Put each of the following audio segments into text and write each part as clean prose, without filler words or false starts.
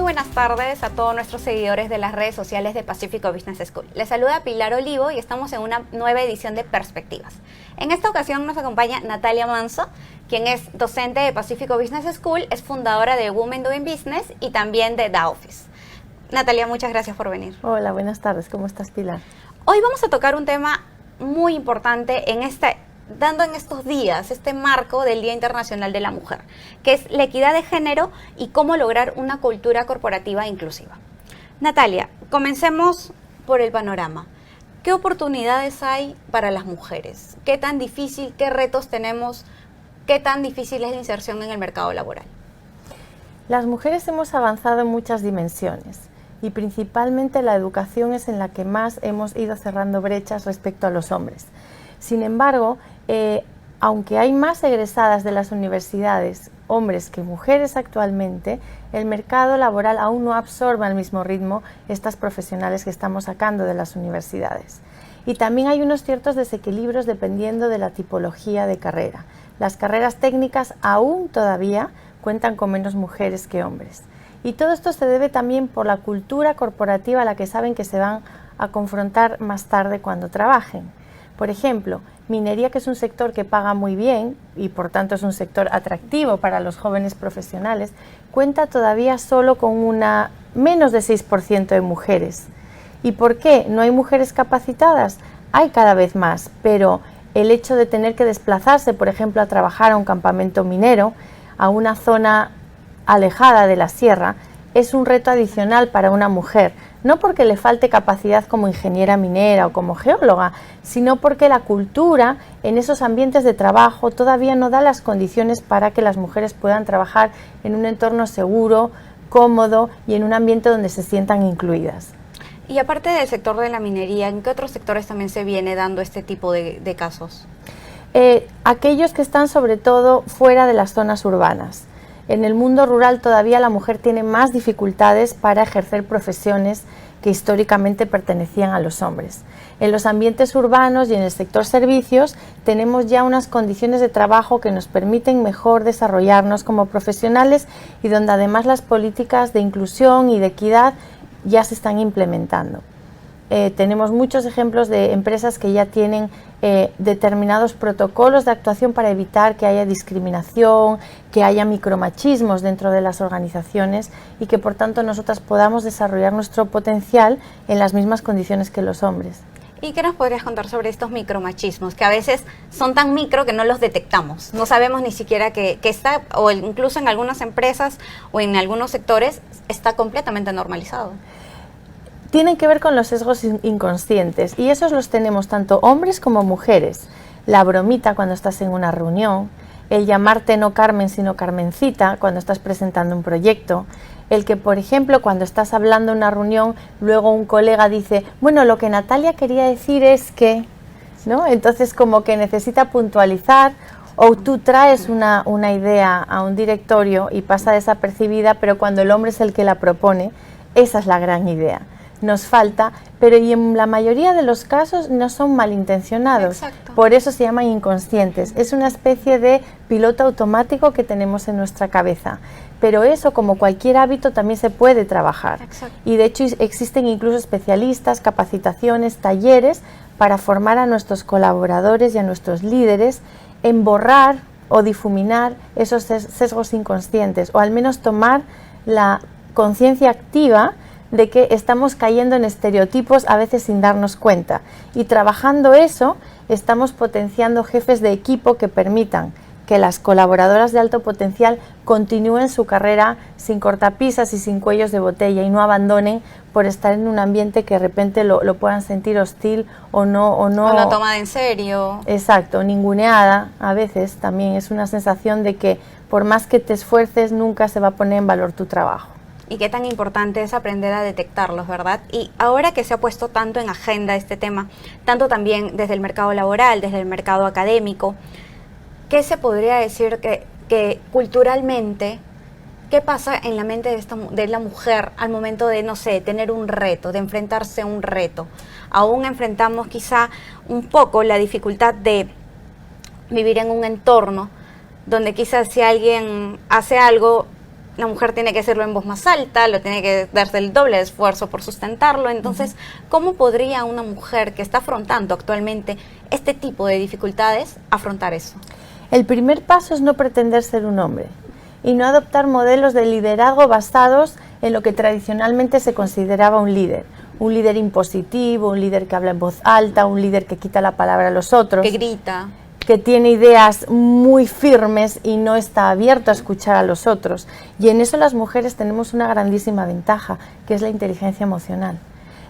buenas tardes a todos nuestros seguidores de las redes sociales de Pacífico Business School. Les saluda Pilar Olivo y estamos en una nueva edición de Perspectivas. En esta ocasión nos acompaña Natalia Manso, quien es docente de Pacífico Business School, es fundadora de Women Doing Business y también de The Office. Natalia, muchas gracias por venir. Hola, buenas tardes. ¿Cómo estás, Pilar? Hoy vamos a tocar un tema muy importante dando en estos días este marco del Día Internacional de la Mujer, que es la equidad de género y cómo lograr una cultura corporativa inclusiva. Natalia, comencemos por el panorama. ¿Qué oportunidades hay para las mujeres? ¿Qué tan difícil, qué retos tenemos? ¿Qué tan difícil es la inserción en el mercado laboral? Las mujeres hemos avanzado en muchas dimensiones y principalmente la educación es en la que más hemos ido cerrando brechas respecto a los hombres. Sin embargo, aunque hay más egresadas de las universidades, hombres que mujeres actualmente, el mercado laboral aún no absorbe al mismo ritmo estas profesionales que estamos sacando de las universidades. Y también hay unos ciertos desequilibrios dependiendo de la tipología de carrera. Las carreras técnicas aún todavía cuentan con menos mujeres que hombres. Y todo esto se debe también por la cultura corporativa a la que saben que se van a confrontar más tarde cuando trabajen. Por ejemplo, minería, que es un sector que paga muy bien y por tanto es un sector atractivo para los jóvenes profesionales, cuenta todavía solo con menos de 6% de mujeres. ¿Y por qué? ¿No hay mujeres capacitadas? Hay cada vez más, pero el hecho de tener que desplazarse, por ejemplo, a trabajar a un campamento minero, a una zona alejada de la sierra, es un reto adicional para una mujer, no porque le falte capacidad como ingeniera minera o como geóloga, sino porque la cultura en esos ambientes de trabajo todavía no da las condiciones para que las mujeres puedan trabajar en un entorno seguro, cómodo y en un ambiente donde se sientan incluidas. Y aparte del sector de la minería, ¿en qué otros sectores también se viene dando este tipo de casos? Aquellos que están sobre todo fuera de las zonas urbanas. En el mundo rural todavía la mujer tiene más dificultades para ejercer profesiones que históricamente pertenecían a los hombres. En los ambientes urbanos y en el sector servicios tenemos ya unas condiciones de trabajo que nos permiten mejor desarrollarnos como profesionales y donde además las políticas de inclusión y de equidad ya se están implementando. Tenemos muchos ejemplos de empresas que ya tienen determinados protocolos de actuación para evitar que haya discriminación, que haya micromachismos dentro de las organizaciones y que por tanto nosotras podamos desarrollar nuestro potencial en las mismas condiciones que los hombres. ¿Y qué nos podrías contar sobre estos micromachismos, que a veces son tan micro que no los detectamos? No sabemos ni siquiera que está, o incluso en algunas empresas o en algunos sectores, está completamente normalizado. Tienen que ver con los sesgos inconscientes y esos los tenemos tanto hombres como mujeres. La bromita cuando estás en una reunión, el llamarte no Carmen sino Carmencita cuando estás presentando un proyecto, el que por ejemplo cuando estás hablando en una reunión luego un colega dice, bueno, lo que Natalia quería decir es que, ¿no? Entonces como que necesita puntualizar, o tú traes una idea a un directorio y pasa desapercibida, pero cuando el hombre es el que la propone, esa es la gran idea. Nos falta, pero y en la mayoría de los casos no son malintencionados. Exacto. Por eso se llaman inconscientes. Es una especie de piloto automático que tenemos en nuestra cabeza. Pero eso, como cualquier hábito, también se puede trabajar. Exacto. Y de hecho existen incluso especialistas, capacitaciones, talleres para formar a nuestros colaboradores y a nuestros líderes en borrar o difuminar esos sesgos inconscientes, o al menos tomar la conciencia activa de que estamos cayendo en estereotipos a veces sin darnos cuenta, y trabajando eso estamos potenciando jefes de equipo que permitan que las colaboradoras de alto potencial continúen su carrera sin cortapisas y sin cuellos de botella y no abandonen por estar en un ambiente que de repente lo puedan sentir hostil o no tomada en serio. Exacto, ninguneada. A veces también es una sensación de que por más que te esfuerces nunca se va a poner en valor tu trabajo. Y qué tan importante es aprender a detectarlos, ¿verdad? Y ahora que se ha puesto tanto en agenda este tema, tanto también desde el mercado laboral, desde el mercado académico, ¿qué se podría decir que culturalmente, qué pasa en la mente de la mujer al momento de, no sé, tener un reto, de enfrentarse a un reto? Aún enfrentamos quizá un poco la dificultad de vivir en un entorno donde quizás si alguien hace algo, la mujer tiene que hacerlo en voz más alta, lo tiene que darse el doble de esfuerzo por sustentarlo. Entonces, ¿cómo podría una mujer que está afrontando actualmente este tipo de dificultades afrontar eso? El primer paso es no pretender ser un hombre y no adoptar modelos de liderazgo basados en lo que tradicionalmente se consideraba un líder impositivo, un líder que habla en voz alta, un líder que quita la palabra a los otros, Que grita, que tiene ideas muy firmes y no está abierto a escuchar a los otros. Y en eso las mujeres tenemos una grandísima ventaja, que es la inteligencia emocional.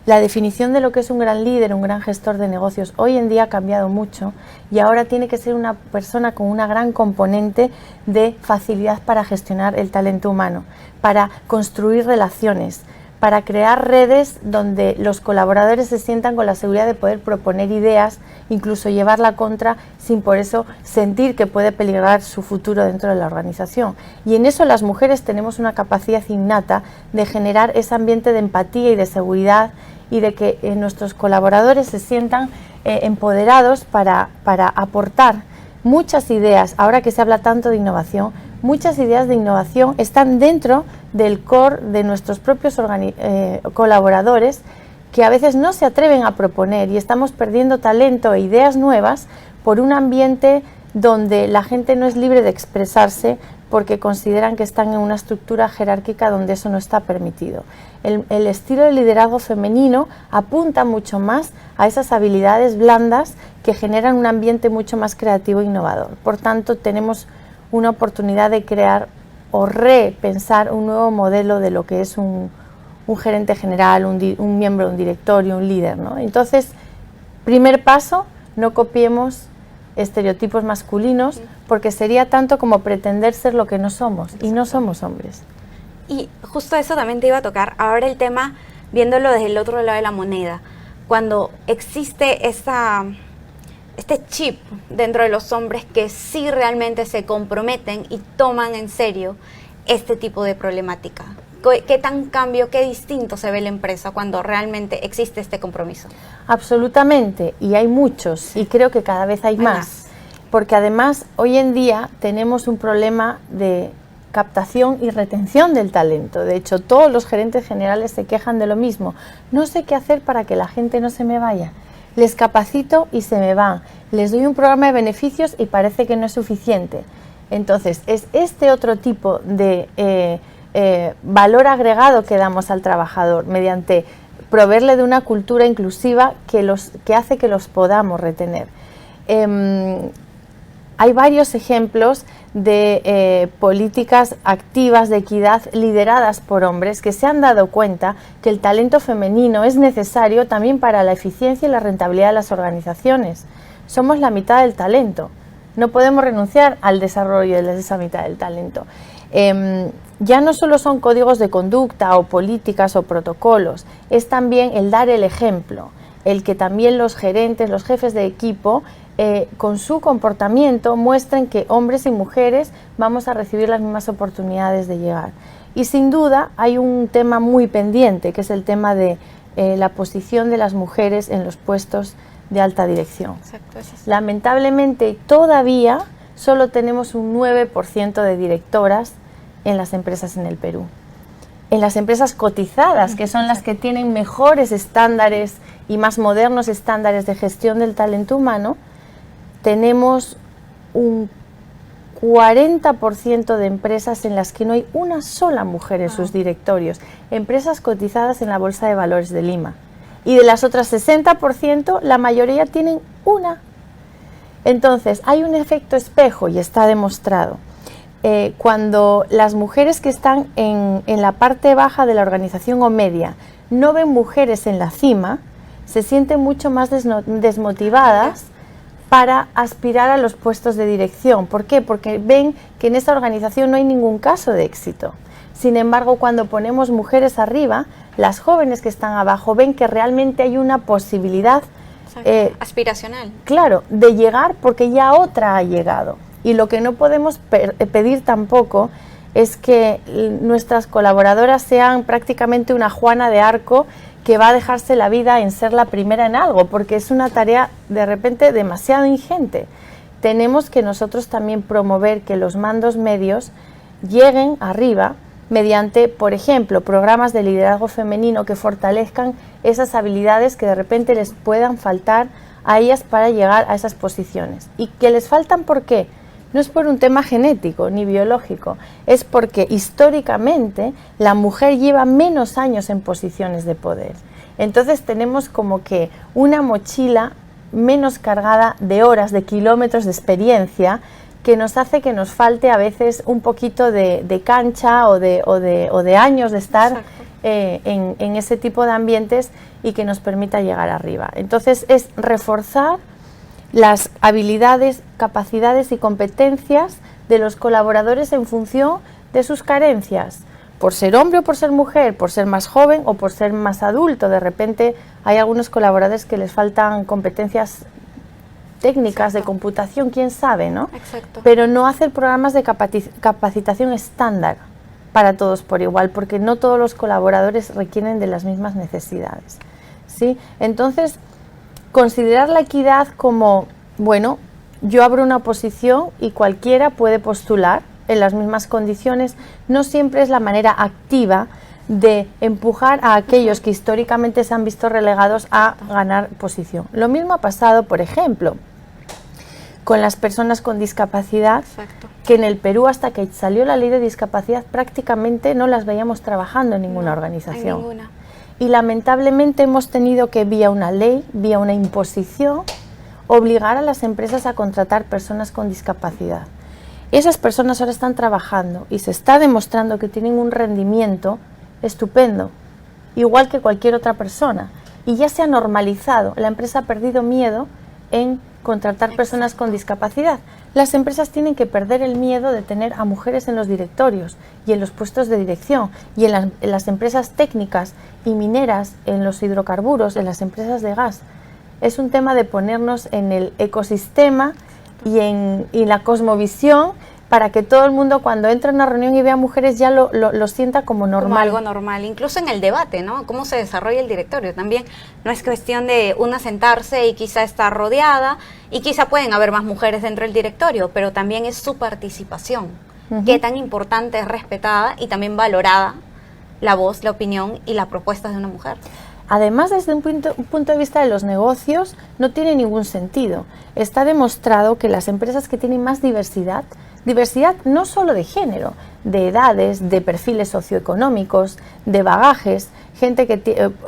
La definición de lo que es un gran líder, un gran gestor de negocios, hoy en día ha cambiado mucho y ahora tiene que ser una persona con una gran componente de facilidad para gestionar el talento humano, para construir relaciones, para crear redes donde los colaboradores se sientan con la seguridad de poder proponer ideas, incluso llevarla contra, sin por eso sentir que puede peligrar su futuro dentro de la organización. Y en eso las mujeres tenemos una capacidad innata de generar ese ambiente de empatía y de seguridad y de que nuestros colaboradores se sientan empoderados para aportar muchas ideas. Ahora que se habla tanto de innovación, muchas ideas de innovación están dentro del core de nuestros propios colaboradores, que a veces no se atreven a proponer, y estamos perdiendo talento e ideas nuevas por un ambiente donde la gente no es libre de expresarse porque consideran que están en una estructura jerárquica donde eso no está permitido. El estilo de liderazgo femenino apunta mucho más a esas habilidades blandas que generan un ambiente mucho más creativo e innovador. Por tanto, tenemos una oportunidad de crear o repensar un nuevo modelo de lo que es un gerente general, un miembro de un directorio, un líder, ¿no? Entonces, primer paso, no copiemos estereotipos masculinos, porque sería tanto como pretender ser lo que no somos, y no somos hombres. Y justo eso también te iba a tocar. Ahora el tema, viéndolo desde el otro lado de la moneda, cuando existe este chip dentro de los hombres que sí realmente se comprometen y toman en serio este tipo de problemática. ¿Qué tan cambio, qué distinto se ve la empresa cuando realmente existe este compromiso? Absolutamente, y hay muchos, y creo que cada vez hay más, porque además hoy en día tenemos un problema de captación y retención del talento. De hecho, todos los gerentes generales se quejan de lo mismo. No sé qué hacer para que la gente no se me vaya. Les capacito y se me van. Les doy un programa de beneficios y parece que no es suficiente. Entonces, es este otro tipo de valor agregado que damos al trabajador mediante proveerle de una cultura inclusiva que hace que los podamos retener. Hay varios ejemplos de políticas activas de equidad lideradas por hombres que se han dado cuenta que el talento femenino es necesario también para la eficiencia y la rentabilidad de las organizaciones. Somos la mitad del talento, no podemos renunciar al desarrollo de esa mitad del talento. Ya no solo son códigos de conducta o políticas o protocolos, es también el dar el ejemplo, el que también los gerentes, los jefes de equipo, con su comportamiento muestren que hombres y mujeres vamos a recibir las mismas oportunidades de llegar. Y sin duda hay un tema muy pendiente, que es el tema de la posición de las mujeres en los puestos de alta dirección. Exacto, eso es. Lamentablemente todavía solo tenemos un 9% de directoras en las empresas en el Perú. En las empresas cotizadas, que son las que tienen mejores estándares y más modernos estándares de gestión del talento humano, tenemos un 40% de empresas en las que no hay una sola mujer en sus directorios, empresas cotizadas en la Bolsa de Valores de Lima. Y de las otras 60%, la mayoría tienen una. Entonces, hay un efecto espejo y está demostrado. Cuando las mujeres que están en la parte baja de la organización o media no ven mujeres en la cima, se sienten mucho más desmotivadas para aspirar a los puestos de dirección. ¿Por qué? Porque ven que en esa organización no hay ningún caso de éxito. Sin embargo, cuando ponemos mujeres arriba, las jóvenes que están abajo ven que realmente hay una posibilidad aspiracional. Claro, de llegar porque ya otra ha llegado. Y lo que no podemos pedir tampoco es que nuestras colaboradoras sean prácticamente una Juana de Arco que va a dejarse la vida en ser la primera en algo, porque es una tarea de repente demasiado ingente. Tenemos que nosotros también promover que los mandos medios lleguen arriba mediante, por ejemplo, programas de liderazgo femenino que fortalezcan esas habilidades que de repente les puedan faltar a ellas para llegar a esas posiciones. ¿Y que les faltan por qué? No es por un tema genético ni biológico, es porque históricamente la mujer lleva menos años en posiciones de poder. Entonces tenemos como que una mochila menos cargada de horas, de kilómetros de experiencia, que nos hace que nos falte a veces un poquito de cancha o de años de estar en ese tipo de ambientes y que nos permita llegar arriba. Entonces es reforzar las habilidades, capacidades y competencias de los colaboradores en función de sus carencias, por ser hombre o por ser mujer, por ser más joven o por ser más adulto. De repente hay algunos colaboradores que les faltan competencias técnicas de computación, quién sabe, ¿no? Exacto. Pero no hacer programas de capacitación estándar para todos por igual, porque no todos los colaboradores requieren de las mismas necesidades, ¿sí? Entonces, considerar la equidad como, bueno, yo abro una posición y cualquiera puede postular en las mismas condiciones, no siempre es la manera activa de empujar a aquellos que históricamente se han visto relegados a ganar posición. Lo mismo ha pasado, por ejemplo, con las personas con discapacidad, que en el Perú, hasta que salió la ley de discapacidad, prácticamente no las veíamos trabajando en ninguna organización. En ninguna. Y lamentablemente hemos tenido que, vía una ley, vía una imposición, obligar a las empresas a contratar personas con discapacidad. Esas personas ahora están trabajando y se está demostrando que tienen un rendimiento estupendo, igual que cualquier otra persona. Y ya se ha normalizado, la empresa ha perdido miedo en contratar personas con discapacidad. Las empresas tienen que perder el miedo de tener a mujeres en los directorios y en los puestos de dirección, y en las empresas técnicas y mineras, en los hidrocarburos, en las empresas de gas. Es un tema de ponernos en el ecosistema y en la cosmovisión, para que todo el mundo, cuando entra en una reunión y vea mujeres, ya lo sienta como normal. Como algo normal, incluso en el debate, ¿no? Cómo se desarrolla el directorio también. No es cuestión de una sentarse y quizá estar rodeada, y quizá pueden haber más mujeres dentro del directorio, pero también es su participación. Qué tan importante es respetada y también valorada la voz, la opinión y las propuestas de una mujer. Además, desde un punto de vista de los negocios, no tiene ningún sentido. Está demostrado que las empresas que tienen más diversidad no solo de género, de edades, de perfiles socioeconómicos, de bagajes,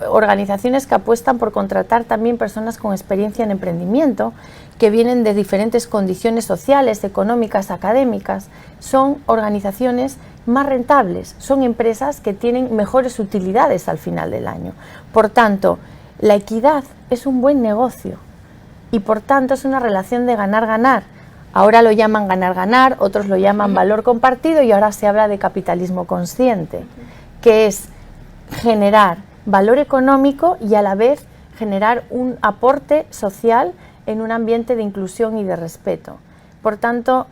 organizaciones que apuestan por contratar también personas con experiencia en emprendimiento, que vienen de diferentes condiciones sociales, económicas, académicas, son organizaciones más rentables, son empresas que tienen mejores utilidades al final del año. Por tanto, la equidad es un buen negocio y por tanto es una relación de ganar-ganar. Ahora lo llaman ganar-ganar, otros lo llaman valor compartido, y ahora se habla de capitalismo consciente, que es generar valor económico y a la vez generar un aporte social en un ambiente de inclusión y de respeto. Por tanto,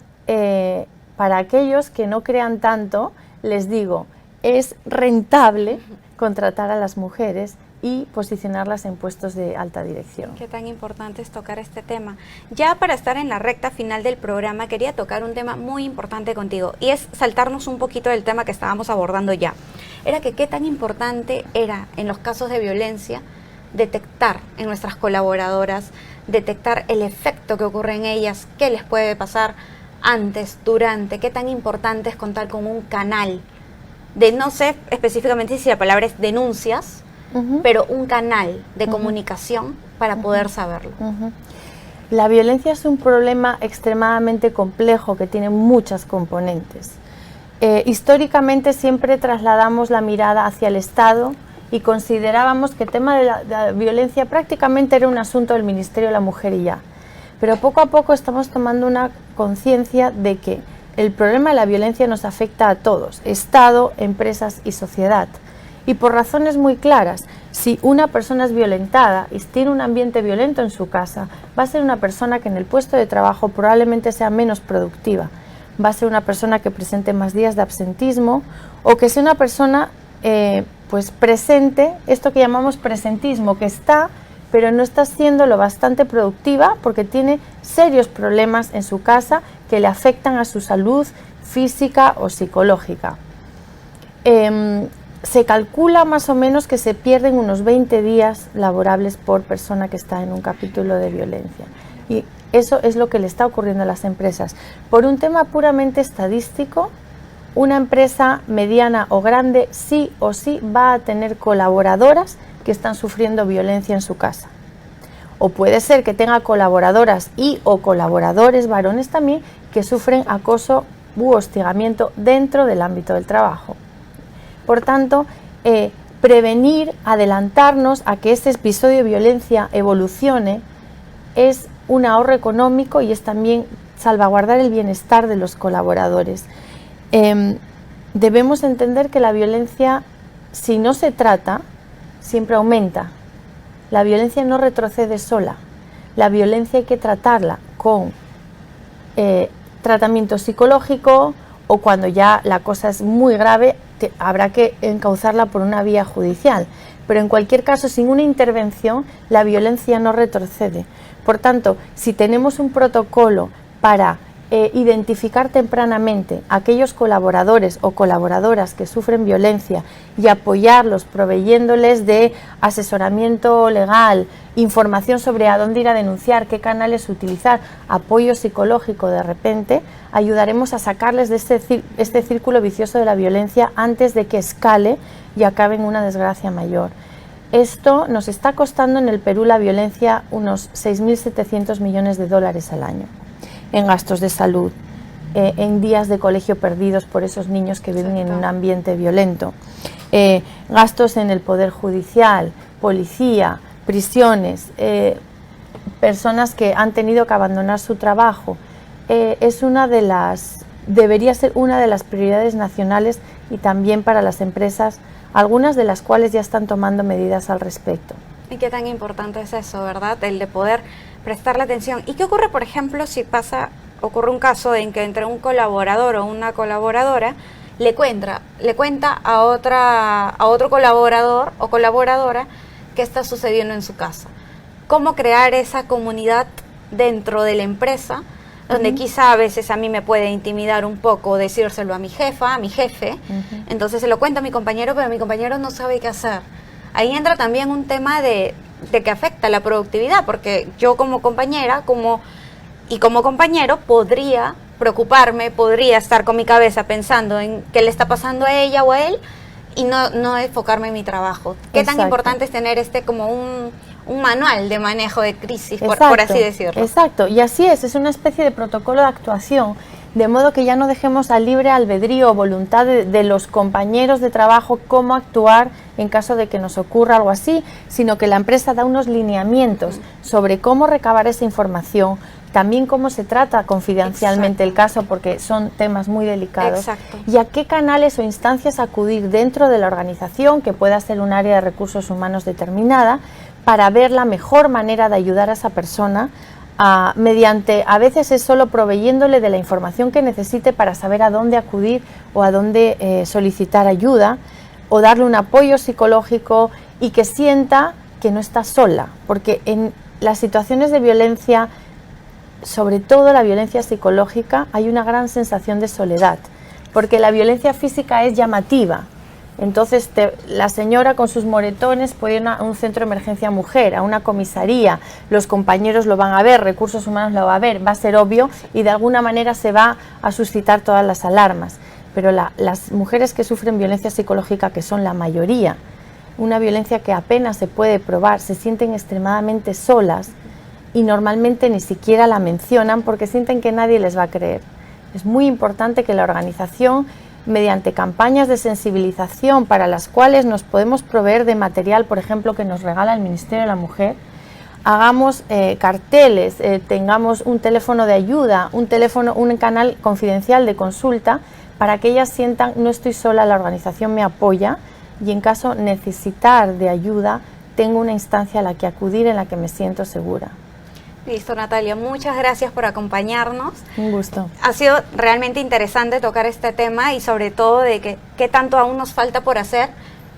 para aquellos que no crean tanto, les digo, es rentable contratar a las mujeres y posicionarlas en puestos de alta dirección. Qué tan importante es tocar este tema. Ya para estar en la recta final del programa, quería tocar un tema muy importante contigo, y es saltarnos un poquito del tema que estábamos abordando ya. Era que qué tan importante era en los casos de violencia detectar en nuestras colaboradoras, detectar el efecto que ocurre en ellas, qué les puede pasar antes, durante, qué tan importante es contar con un canal de, no sé específicamente si la palabra es denuncias, pero un canal de comunicación para poder saberlo. La violencia es un problema extremadamente complejo que tiene muchas componentes. Históricamente siempre trasladamos la mirada hacia el Estado y considerábamos que el tema de la violencia prácticamente era un asunto del Ministerio de la Mujer y ya. Pero poco a poco estamos tomando una conciencia de que el problema de la violencia nos afecta a todos, Estado, empresas y sociedad. Y por razones muy claras, si una persona es violentada y tiene un ambiente violento en su casa, va a ser una persona que en el puesto de trabajo probablemente sea menos productiva, va a ser una persona que presente más días de absentismo, o que sea una persona pues presente, esto que llamamos presentismo, que está, pero no está siendo lo bastante productiva porque tiene serios problemas en su casa que le afectan a su salud física o psicológica. Se calcula más o menos que se pierden unos 20 días laborables por persona que está en un capítulo de violencia. Y eso es lo que le está ocurriendo a las empresas. Por un tema puramente estadístico, una empresa mediana o grande sí o sí va a tener colaboradoras que están sufriendo violencia en su casa. O puede ser que tenga colaboradoras y o colaboradores varones también que sufren acoso u hostigamiento dentro del ámbito del trabajo. Por tanto, prevenir, adelantarnos a que este episodio de violencia evolucione es un ahorro económico y es también salvaguardar el bienestar de los colaboradores. Debemos entender que la violencia, si no se trata, siempre aumenta. La violencia no retrocede sola. La violencia hay que tratarla con tratamiento psicológico, o cuando ya la cosa es muy grave, habrá que encauzarla por una vía judicial. Pero en cualquier caso, sin una intervención, la violencia no retrocede. Por tanto, si tenemos un protocolo para identificar tempranamente a aquellos colaboradores o colaboradoras que sufren violencia y apoyarlos proveyéndoles de asesoramiento legal, información sobre a dónde ir a denunciar, qué canales utilizar, apoyo psicológico, de repente ayudaremos a sacarles de este círculo vicioso de la violencia antes de que escale y acabe en una desgracia mayor. Esto nos está costando en el Perú, la violencia, unos 6.700 millones de dólares al año, en gastos de salud, en días de colegio perdidos por esos niños que viven en un ambiente violento, gastos en el Poder Judicial, policía, prisiones, personas que han tenido que abandonar su trabajo. Debería ser una de las prioridades nacionales y también para las empresas, algunas de las cuales ya están tomando medidas al respecto. Y qué tan importante es eso, ¿verdad? El de poder prestarle atención. ¿Y qué ocurre, por ejemplo, si ocurre un caso en que entre un colaborador o una colaboradora le cuenta a otro colaborador o colaboradora qué está sucediendo en su casa? ¿Cómo crear esa comunidad dentro de la empresa, donde quizá a veces a mí me puede intimidar un poco decírselo a mi jefa, a mi jefe, entonces se lo cuento a mi compañero, pero mi compañero no sabe qué hacer? Ahí entra también un tema de que afecta la productividad, porque yo como compañera como compañero podría preocuparme, podría estar con mi cabeza pensando en qué le está pasando a ella o a él y no enfocarme en mi trabajo. ¿Qué tan importante es tener como un manual de manejo de crisis, por así decirlo? Exacto, y así es una especie de protocolo de actuación, de modo que ya no dejemos al libre albedrío o voluntad de los compañeros de trabajo cómo actuar en caso de que nos ocurra algo así, sino que la empresa da unos lineamientos sobre cómo recabar esa información, también cómo se trata confidencialmente el caso, porque son temas muy delicados, y a qué canales o instancias acudir dentro de la organización, que pueda ser un área de recursos humanos determinada, para ver la mejor manera de ayudar a esa persona, mediante, a veces es solo proveyéndole de la información que necesite para saber a dónde acudir o a dónde solicitar ayuda, o darle un apoyo psicológico y que sienta que no está sola, porque en las situaciones de violencia, sobre todo la violencia psicológica, hay una gran sensación de soledad, porque la violencia física es llamativa. Entonces la señora con sus moretones puede ir a un centro de emergencia mujer, a una comisaría, los compañeros lo van a ver, recursos humanos lo va a ver, va a ser obvio y de alguna manera se va a suscitar todas las alarmas. Pero las mujeres que sufren violencia psicológica, que son la mayoría, una violencia que apenas se puede probar, se sienten extremadamente solas y normalmente ni siquiera la mencionan porque sienten que nadie les va a creer. Es muy importante que la organización, mediante campañas de sensibilización para las cuales nos podemos proveer de material, por ejemplo, que nos regala el Ministerio de la Mujer, hagamos carteles, tengamos un teléfono de ayuda, un canal confidencial de consulta, para que ellas sientan: no estoy sola, la organización me apoya, y en caso de necesitar de ayuda, tengo una instancia a la que acudir en la que me siento segura. Listo, Natalia, muchas gracias por acompañarnos. Un gusto. Ha sido realmente interesante tocar este tema y sobre todo de qué tanto aún nos falta por hacer,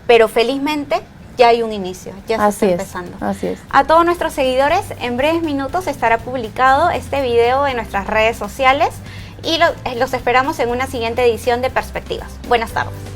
pero felizmente ya hay un inicio, ya se está empezando. Así es. A todos nuestros seguidores, en breves minutos estará publicado este video en nuestras redes sociales y los esperamos en una siguiente edición de Perspectivas. Buenas tardes.